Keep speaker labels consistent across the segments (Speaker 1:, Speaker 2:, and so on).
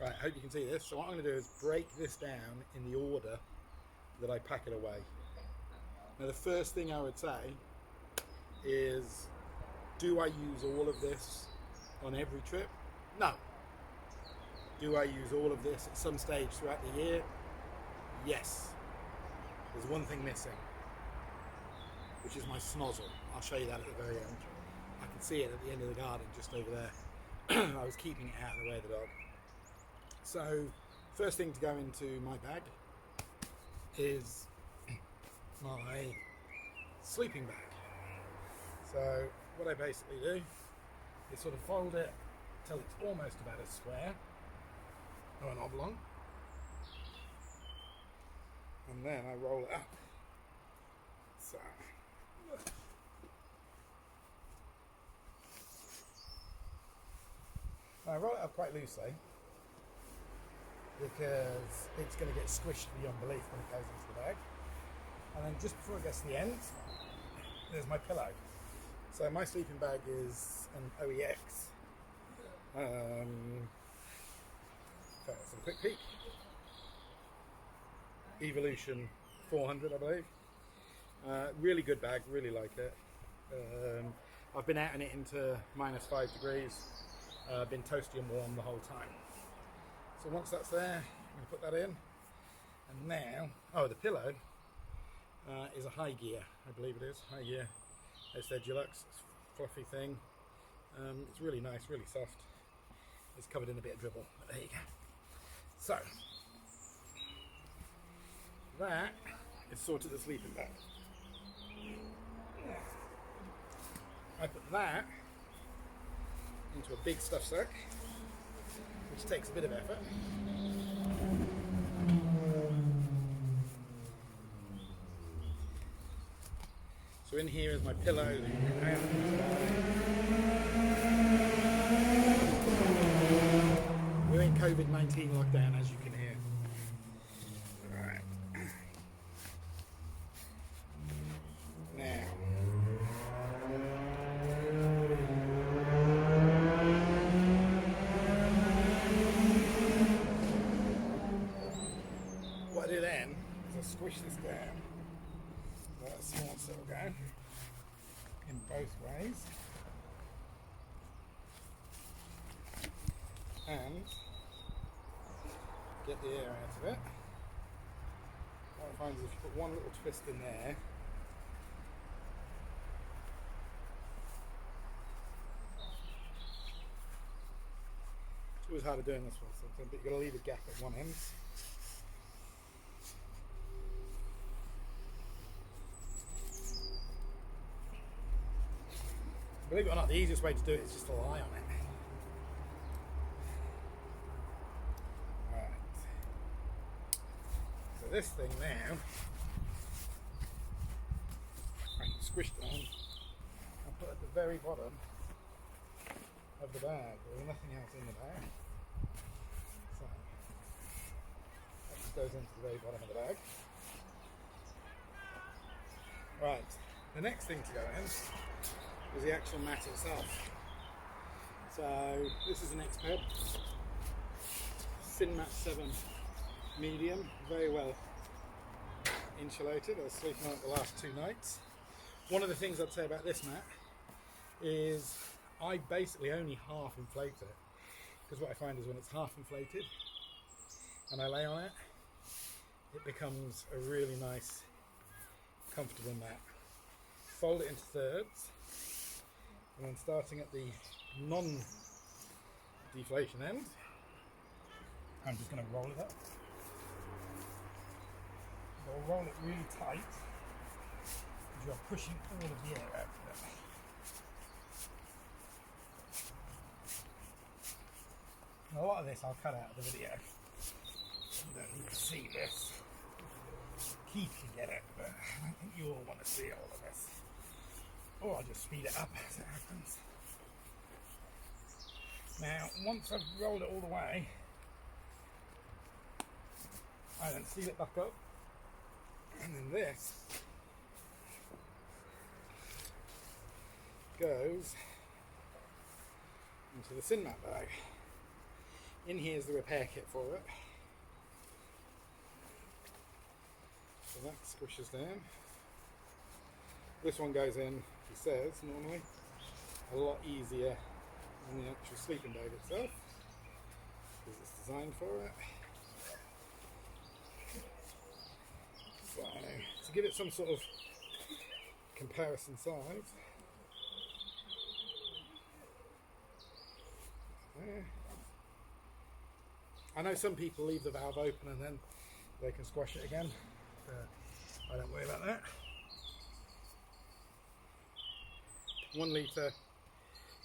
Speaker 1: Right, I hope you can see this. So what I'm going to do is break this down in the order that I pack it away. Now the first thing I would say is, do I use all of this on every trip? No. Do I use all of this at some stage throughout the year? Yes. There's one thing missing, which is my snozzle. I'll show you that at the very end. I can see it at the end of the garden just over there. I was keeping it out of the way of the dog. So first thing to go into my bag is my sleeping bag. So what I basically do is sort of fold it till it's almost about a square or an oblong, and then I roll it up. So I roll it up quite loosely because it's going to get squished beyond belief when it goes into the bag. And then just before it gets to the end, there's my pillow. So my sleeping bag is an OEX. So let's have a quick peek. Evolution 400, I believe. Really good bag, really like it. I've been out in it into -5 degrees. Been toasty and warm the whole time. So once that's there, I'm going to put that in. And now, the pillow is a high gear, I believe it is. High gear. It's their Deluxe. It's a fluffy thing. It's really nice, really soft. It's covered in a bit of dribble, but there you go. So, that is sorted the sleeping bag. I put that into a big stuff sack, which takes a bit of effort. So in here is my pillow. We're in COVID-19 lockdown, as you can hear. Alright. Now, what I do then is I squish this down. Let a small settle go in both ways, and get the air out of it. What I find is if you put one little twist in there, it's always harder doing this one sometimes, but you've got to leave a gap at one end. Believe it or not, the easiest way to do it is just to lie on it. Right. So this thing now, I can squish down and put at the very bottom of the bag. There's nothing else in the bag. So that just goes into the very bottom of the bag. Right. The next thing to go in is the actual mat itself. So this is an X-Ped Sinmat 7 medium, very well insulated. I was sleeping on it the last 2 nights. One of the things I'd say about this mat is I basically only half inflate it, because what I find is when it's half inflated and I lay on it, it becomes a really nice, comfortable mat. Fold it into thirds, and then starting at the non-deflation end, I'm just going to roll it up. I'll roll it really tight, because you're pushing all of the air out of it. And a lot of this I'll cut out of the video. You don't need to see this. Keith can get it, but I don't think you all want to see all of this. Or I'll just speed it up as it happens. Now, once I've rolled it all the way, I then seal it back up, and then this goes into the Sinmat bag. In here is the repair kit for it. So that squishes down. This one goes in, he says, normally a lot easier than the actual sleeping bag itself, because it's designed for it. So, to give it some sort of comparison size, there. I know some people leave the valve open and then they can squash it again. I don't worry about that. 1 litre,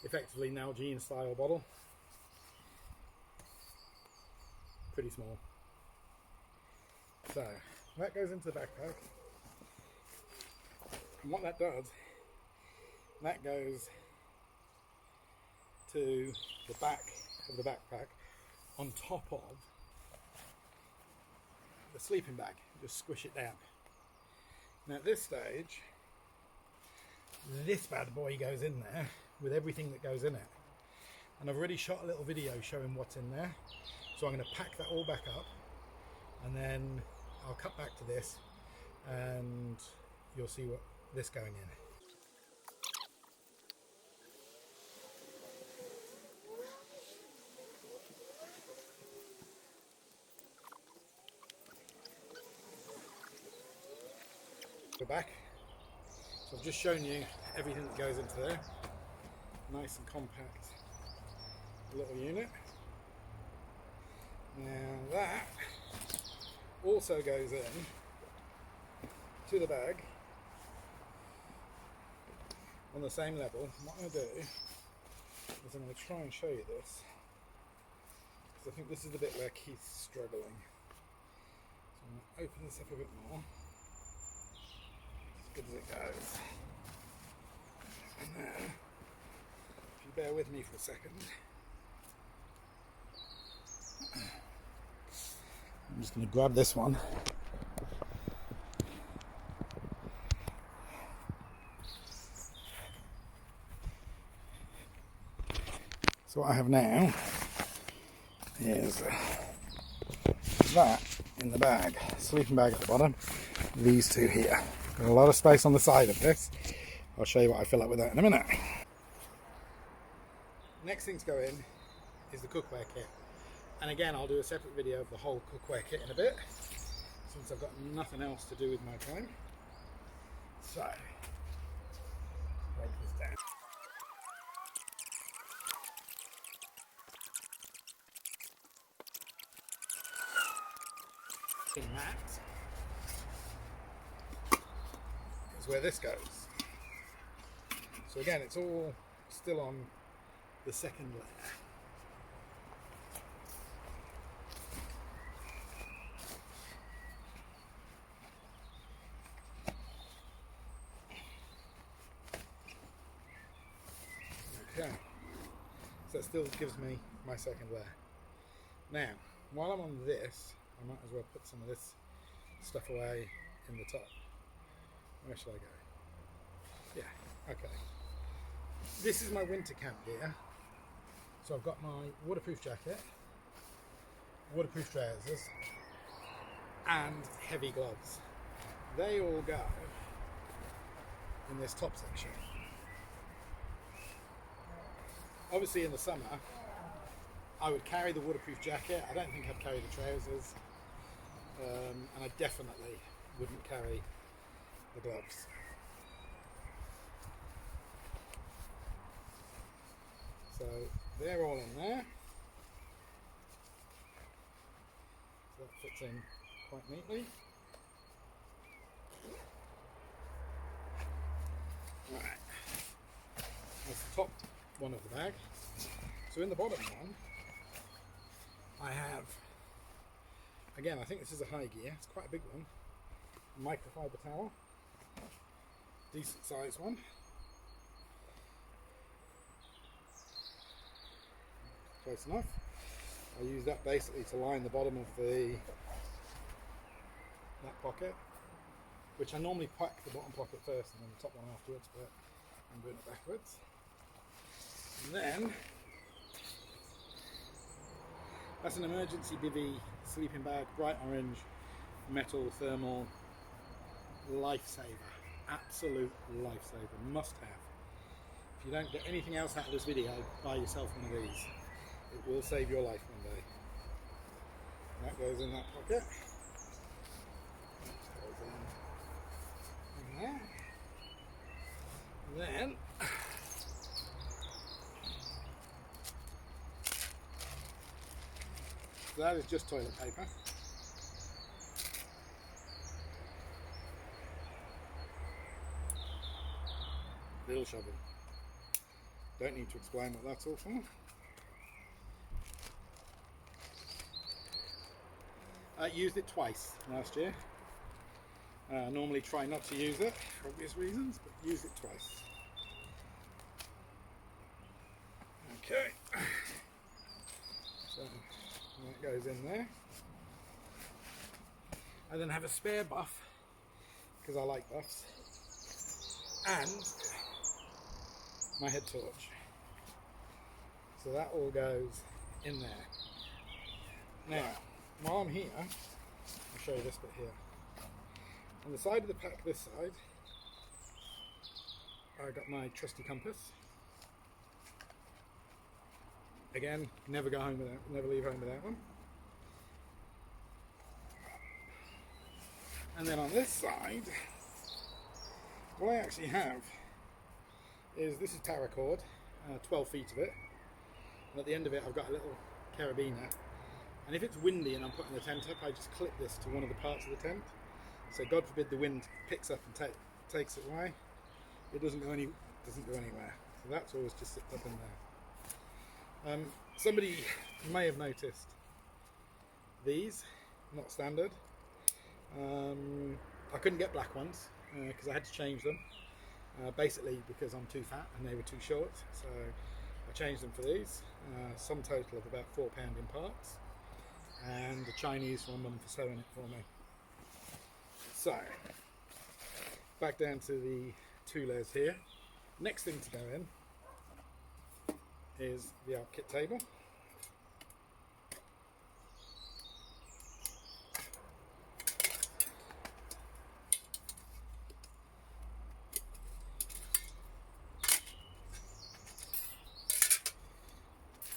Speaker 1: effectively Nalgene style bottle. Pretty small. So that goes into the backpack. And what that does, that goes to the back of the backpack on top of the sleeping bag. Just squish it down. Now at this stage, this bad boy goes in there with everything that goes in it. And I've already shot a little video showing what's in there. So I'm going to pack that all back up and then I'll cut back to this and you'll see what this going in. We're back. So I've just shown you everything that goes into there. Nice and compact little unit. Now that also goes in to the bag on the same level. What I'm going to do is I'm going to try and show you this, because I think this is the bit where Keith's struggling. So I'm going to open this up a bit more. As good as it goes. And then, if you bear with me for a second, I'm just going to grab this one. So what I have now is that in the bag, sleeping bag at the bottom, these two here. Got a lot of space on the side of this. I'll show you what I fill up with that in a minute. Next thing to go in is the cookware kit. And again, I'll do a separate video of the whole cookware kit in a bit, since I've got nothing else to do with my time. So, break this down. That is where this goes. So again, it's all still on the second layer. Okay, so that still gives me my second layer. Now, while I'm on this, I might as well put some of this stuff away in the top. Where shall I go? Yeah, okay. This is my winter camp gear. So I've got my waterproof jacket, waterproof trousers, and heavy gloves. They all go in this top section. Obviously in the summer, I would carry the waterproof jacket. I don't think I'd carry the trousers. And I definitely wouldn't carry the gloves. So they're all in there. So that fits in quite neatly. Right. That's the top one of the bag. So in the bottom one, I have, again, I think this is a high gear, it's quite a big one, a microfiber towel, decent size one. Close enough. I use that basically to line the bottom of that pocket, which I normally pack the bottom pocket first and then the top one afterwards, but I'm doing it backwards. And then That's an emergency bivvy sleeping bag, bright orange, metal, thermal, lifesaver. Absolute lifesaver, must have. If you don't get anything else out of this video, buy yourself one of these. It will save your life one day. That goes in that pocket. That goes in there. And then that is just toilet paper. Little shovel. Don't need to explain what that's all for. I used it twice last year. Normally try not to use it for obvious reasons, but used it twice. Okay. So that goes in there. I then have a spare buff, because I like buffs, and my head torch. So that all goes in there. Now, while I'm here, I'll show you this bit here. On the side of the pack, this side, I got my trusty compass. Again, never go home without, never leave home without one. And then on this side, what I actually have is, this is paracord, 12 feet of it, and at the end of it I've got a little carabiner, and if it's windy and I'm putting the tent up, I just clip this to one of the parts of the tent, so God forbid the wind picks up and takes it away, it doesn't go anywhere, so that's always just sits up in there. Somebody may have noticed these, not standard. I couldn't get black ones because I had to change them, basically because I'm too fat and they were too short, so I changed them for these. Sum total of about £4 in parts, and the Chinese from Mum for sewing it for me. So back down to the 2 layers here. Next thing to go in is the art kit table.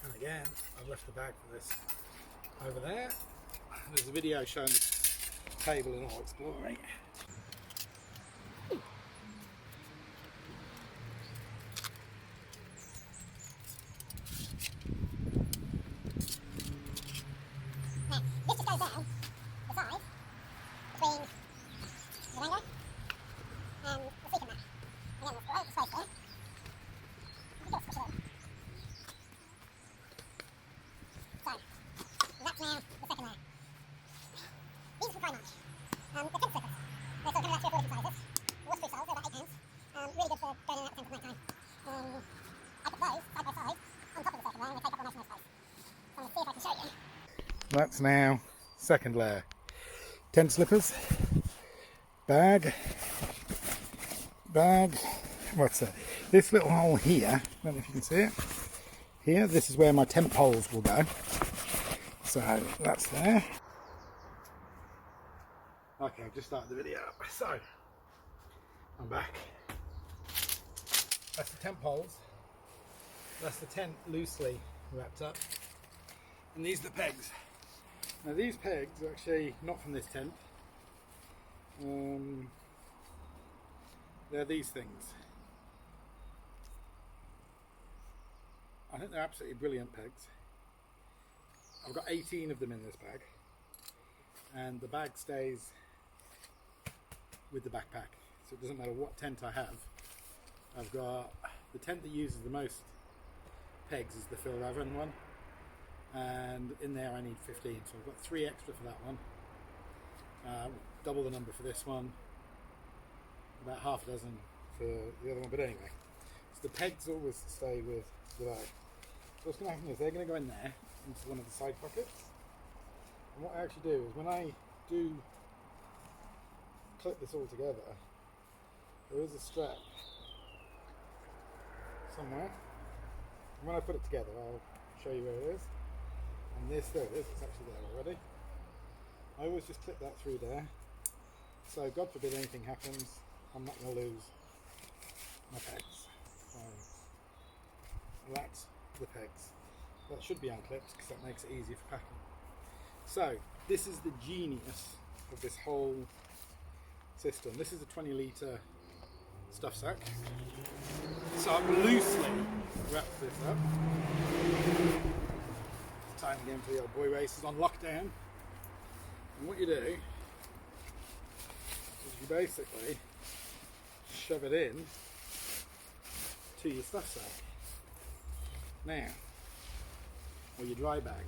Speaker 1: And again, I've left the bag for this over there. There's a video showing this table in all its glory. That's now second layer. Tent slippers, bag, what's that? This little hole here, I don't know if you can see it, here, this is where my tent poles will go. So that's there. Okay, I've just started the video up. So, I'm back. That's the tent poles. That's the tent loosely wrapped up. And these are the pegs. Now these pegs are actually not from this tent. They're these things. I think they're absolutely brilliant pegs. I've got 18 of them in this bag, and the bag stays with the backpack, so it doesn't matter what tent I have. I've got the tent that uses the most pegs is the Phil Ravin one, and in there I need 15, so I've got 3 extra for that one, double the number for this one, about half a dozen for the other one, but anyway, so the pegs always stay with the bag. So what's going to happen is they're going to go in there into one of the side pockets, and what I actually do is when I do clip this all together, there is a strap somewhere, and when I put it together I'll show you where it is, And this, there it is, it's actually there already. I always just clip that through there. So God forbid anything happens, I'm not going to lose my pegs. So that's the pegs. That should be unclipped because that makes it easier for packing. So this is the genius of this whole system. This is a 20 litre stuff sack. So I've loosely wrapped this up. It's time again for the old boy races on lockdown. And what you do is you basically shove it in to your stuff sack. Now, or your dry bag.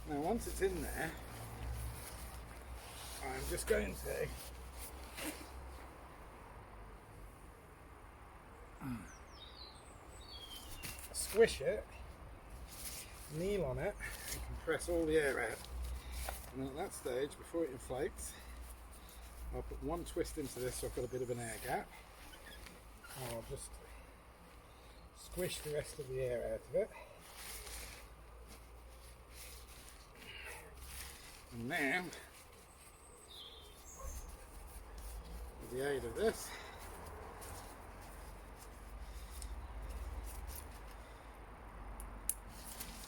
Speaker 1: Now once it's in there, I'm just going to squish it, kneel on it, and compress all the air out. And then at that stage, before it inflates, I'll put one twist into this so I've got a bit of an air gap. I'll just squish the rest of the air out of it. And now, with the aid of this,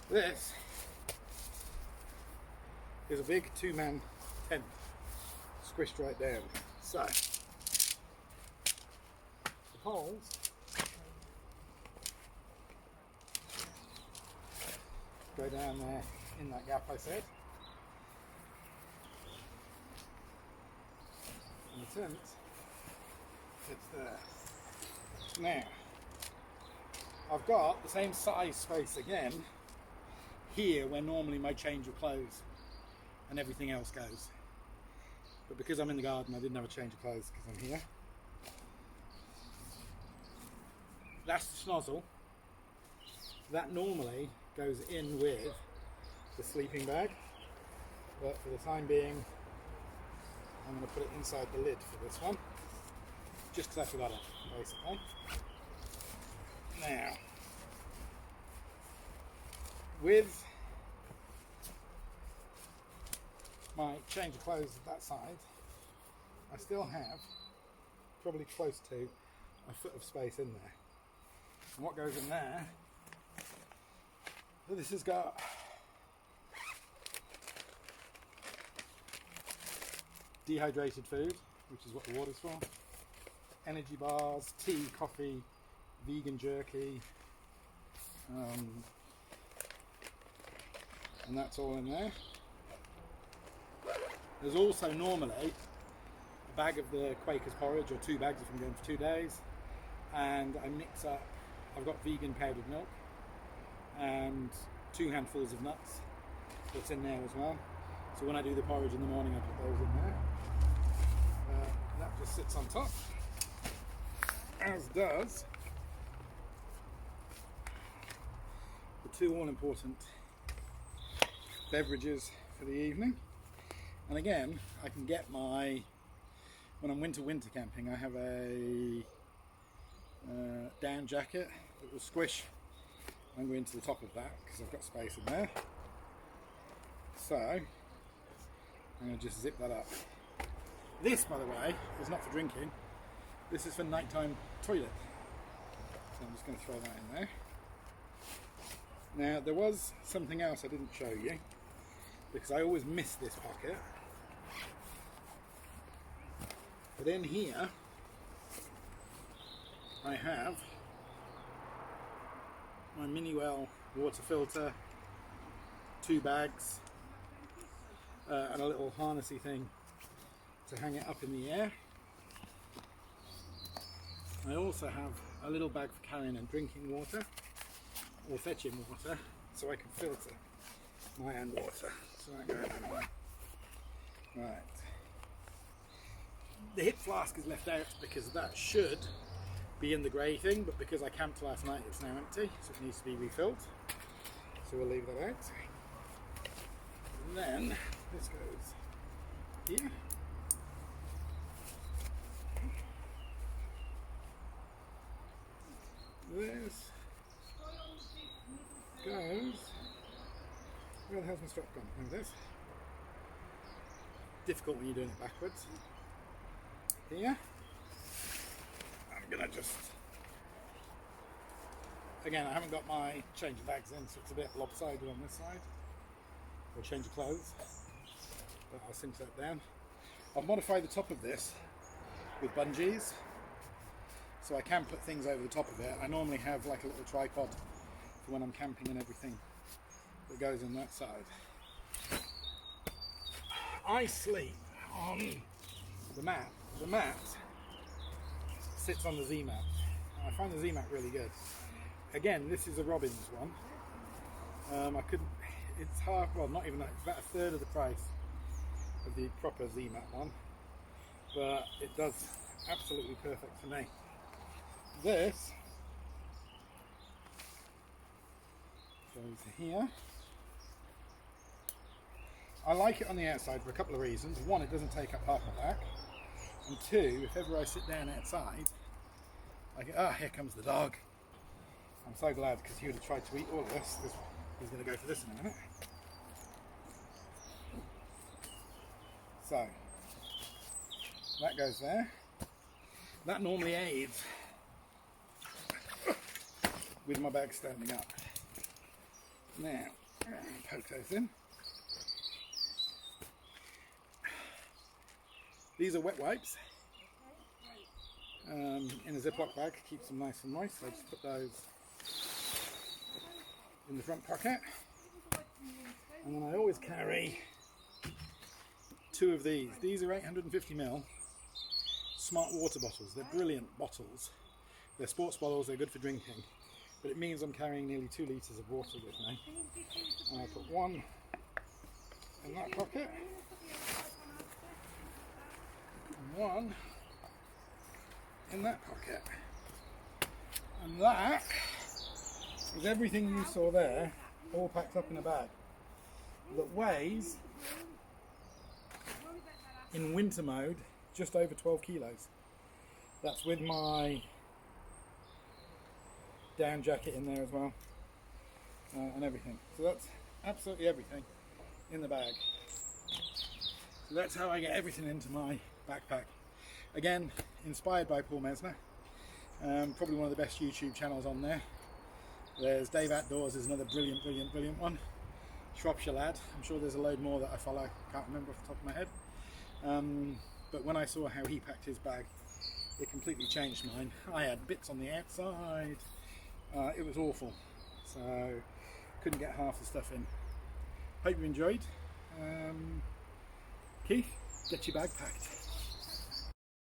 Speaker 1: this is a big two-man tent squished right down. So the holes go down there in that gap I said, and the tent sits there. Now I've got the same size space again here where normally my change of clothes and everything else goes, but because I'm in the garden I didn't have a change of clothes because I'm here. That's the snozzle. That normally goes in with the sleeping bag, but for the time being I'm going to put it inside the lid for this one, just because I forgot it basically. Now with my change of clothes at that side, I still have probably close to a foot of space in there. And what goes in there, so this has got dehydrated food, which is what the water's for, energy bars, tea, coffee, vegan jerky, and that's all in there. There's also normally a bag of the Quaker's porridge, or 2 bags if I'm going for 2 days, and I mix up, I've got vegan powdered milk and 2 handfuls of nuts that's in there as well. So when I do the porridge in the morning I put those in there. That just sits on top, as does the 2 all-important beverages for the evening. And again, I can get my, when I'm winter camping, I have a down jacket that will squish and go into the top of that because I've got space in there. So I'm going to just zip that up. This, by the way, is not for drinking. This is for nighttime toilet. So I'm just going to throw that in there. Now there was something else I didn't show you, because I always miss this pocket. But in here I have my mini well water filter, 2 bags, and a little harnessy thing to hang it up in the air. I also have a little bag for carrying and drinking water, or fetching water, so I can filter my own water. So that goes in there. Right. The hip flask is left out because that should be in the grey thing, but because I camped last night it's now empty, so it needs to be refilled. So we'll leave that out. And then this goes here. This goes, where the hell's my strap gone? There it is. Difficult when you're doing it backwards. Here, I'm gonna just, again, I haven't got my change of bags in, so it's a bit lopsided on this side, or change of clothes, but I'll cinch that down. I've modified the top of this with bungees, so I can put things over the top of it. I normally have like a little tripod for when I'm camping and everything that goes on that side. I sleep on the mat. The mat sits on the Z-mat. I find the Z-mat really good. Again, this is a Robbins one. It's half, well, not even that, it's about a third of the price of the proper Z-mat one, but it does absolutely perfect for me. This goes here. I like it on the outside for a couple of reasons. One, it doesn't take up half my back, and two, if ever I sit down outside, I go, ah, here comes the dog. I'm so glad, because he would have tried to eat all of this. He's going to go for this in a minute. So, that goes there. That normally aids with my bag standing up. Now, poke those in. These are wet wipes in a Ziploc bag, keeps them nice and moist. So I just put those in the front pocket, and then I always carry 2 of these. These are 850ml smart water bottles. They're brilliant bottles. They're sports bottles, they're good for drinking, but it means I'm carrying nearly 2 litres of water with me. And I put one in that pocket, and one in that pocket. And that is everything you saw there, all packed up in a bag, that weighs, in winter mode, just over 12 kilos. That's with my down jacket in there as well, and everything. So that's absolutely everything in the bag. So that's how I get everything into my backpack. Again, inspired by Paul Mesner. Probably one of the best YouTube channels on there. There's Dave Outdoors, is another brilliant one. Shropshire lad. I'm sure there's a load more that I follow. Can't remember off the top of my head. But when I saw how he packed his bag, it completely changed mine. I had bits on the outside. It was awful. So couldn't get half the stuff in. Hope you enjoyed. Keith, get your bag packed.